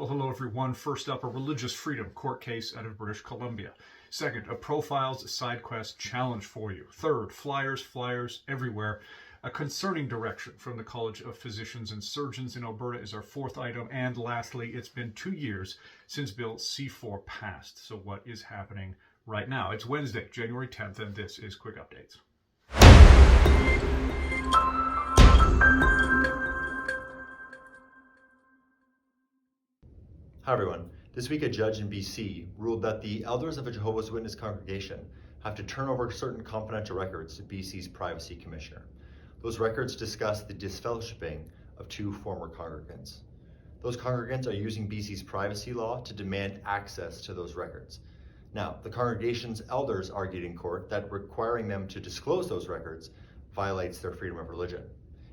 Well, hello everyone. First up, a religious freedom court case out of British Columbia. Second, a profiles side quest challenge for you. Third, flyers everywhere. A concerning direction from the College of Physicians and Surgeons in Alberta is our fourth item. And lastly, it's been 2 years since Bill C-4 passed. So what is happening right now? It's Wednesday, January 10th, and this is Quick Updates. Hi everyone. This week a judge in BC ruled that the elders of a Jehovah's Witness congregation have to turn over certain confidential records to BC's Privacy Commissioner. Those records discuss the disfellowshipping of 2 former congregants. Those congregants are using BC's privacy law to demand access to those records. Now, the congregation's elders argued in court that requiring them to disclose those records violates their freedom of religion.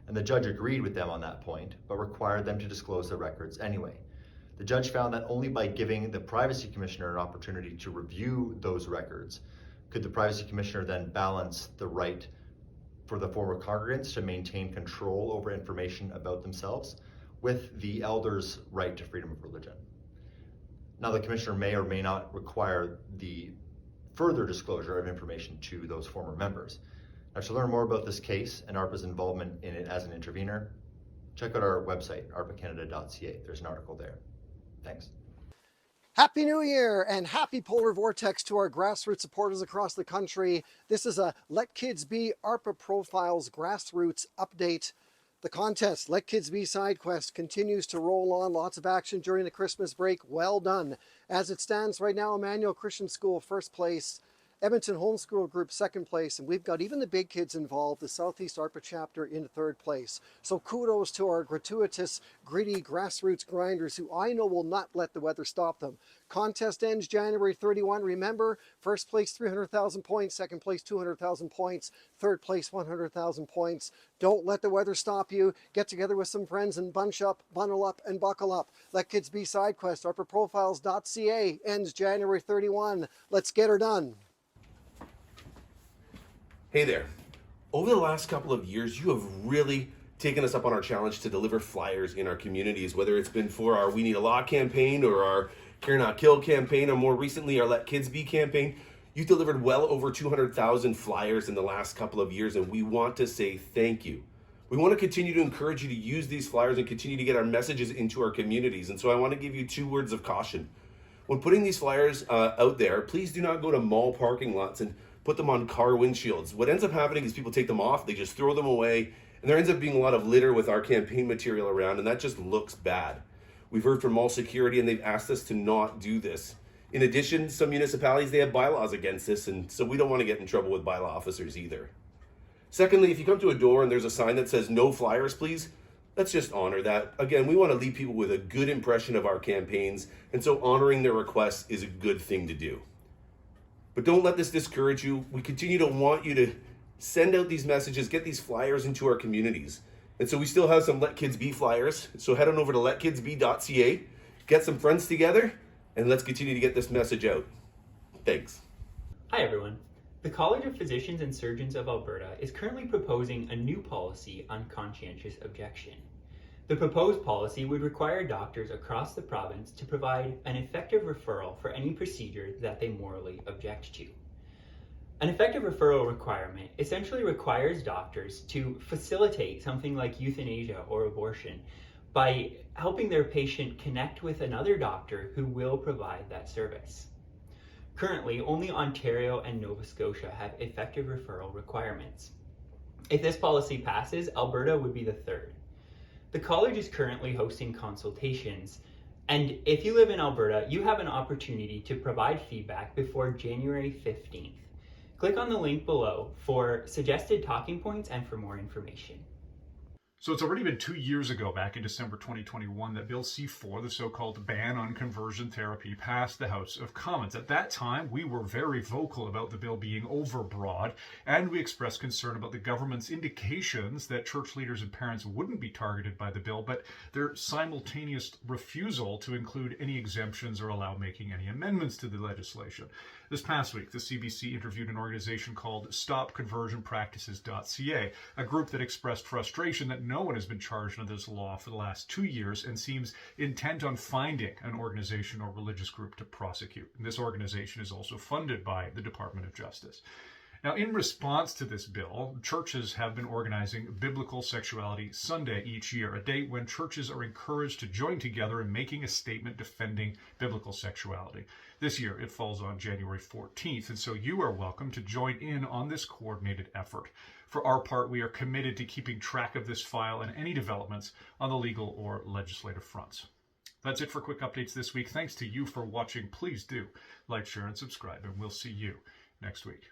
And the judge agreed with them on that point, but required them to disclose the records anyway. The judge found that only by giving the Privacy Commissioner an opportunity to review those records could the Privacy Commissioner then balance the right for the former congregants to maintain control over information about themselves with the elders' right to freedom of religion. Now, the Commissioner may or may not require the further disclosure of information to those former members. Now, to learn more about this case and ARPA's involvement in it as an intervener, check out our website, arpacanada.ca. There's an article there. Thanks. Happy New Year and happy Polar Vortex to our grassroots supporters across the country. This is a Let Kids Be ARPA Profiles grassroots update. The contest, Let Kids Be Side Quest, continues to roll on. Lots of action during the Christmas break. Well done. As it stands right now, Emmanuel Christian School, first place. Edmonton Homeschool Group, second place, and we've got even the big kids involved, the Southeast ARPA chapter in third place. So kudos to our gratuitous, gritty grassroots grinders who I know will not let the weather stop them. Contest ends January 31. Remember, first place 300,000 points, second place 200,000 points, third place 100,000 points. Don't let the weather stop you. Get together with some friends and bunch up, bundle up, and buckle up. Let Kids Be Side Quest, arpaprofiles.ca, ends January 31. Let's get her done. Hey there. Over the last couple of years, you have really taken us up on our challenge to deliver flyers in our communities, whether it's been for our We Need a Law campaign or our Care Not Kill campaign, or more recently our Let Kids Be campaign. You've delivered well over 200,000 flyers in the last couple of years, and we want to say thank you. We want to continue to encourage you to use these flyers and continue to get our messages into our communities. And so I want to give you 2 words of caution. When putting these flyers out there, please do not go to mall parking lots and put them on car windshields. What ends up happening is people take them off, they just throw them away, and there ends up being a lot of litter with our campaign material around, and that just looks bad. We've heard from mall security, and they've asked us to not do this. In addition, some municipalities, they have bylaws against this, and so we don't want to get in trouble with bylaw officers either. Secondly, if you come to a door and there's a sign that says no flyers, please, let's just honor that. Again, we want to leave people with a good impression of our campaigns, and so honoring their requests is a good thing to do. But don't let this discourage you. We continue to want you to send out these messages, get these flyers into our communities. And so we still have some Let Kids Be flyers. So head on over to letkidsbe.ca, get some friends together, and let's continue to get this message out. Thanks. Hi everyone. The College of Physicians and Surgeons of Alberta is currently proposing a new policy on conscientious objection. The proposed policy would require doctors across the province to provide an effective referral for any procedure that they morally object to. An effective referral requirement essentially requires doctors to facilitate something like euthanasia or abortion by helping their patient connect with another doctor who will provide that service. Currently, only Ontario and Nova Scotia have effective referral requirements. If this policy passes, Alberta would be the third. The college is currently hosting consultations, and if you live in Alberta, you have an opportunity to provide feedback before January 15th. Click on the link below for suggested talking points and for more information. So it's already been 2 years ago, back in December 2021, that Bill C-4, the so-called ban on conversion therapy, passed the House of Commons. At that time, we were very vocal about the bill being overbroad, and we expressed concern about the government's indications that church leaders and parents wouldn't be targeted by the bill, but their simultaneous refusal to include any exemptions or allow making any amendments to the legislation. This past week, the CBC interviewed an organization called StopConversionPractices.ca, a group that expressed frustration that no one has been charged under this law for the last 2 years and seems intent on finding an organization or religious group to prosecute. And this organization is also funded by the Department of Justice. Now, in response to this bill, churches have been organizing Biblical Sexuality Sunday each year, a day when churches are encouraged to join together in making a statement defending biblical sexuality. This year, it falls on January 14th, and so you are welcome to join in on this coordinated effort. For our part, we are committed to keeping track of this file and any developments on the legal or legislative fronts. That's it for quick updates this week. Thanks to you for watching. Please do like, share, and subscribe, and we'll see you next week.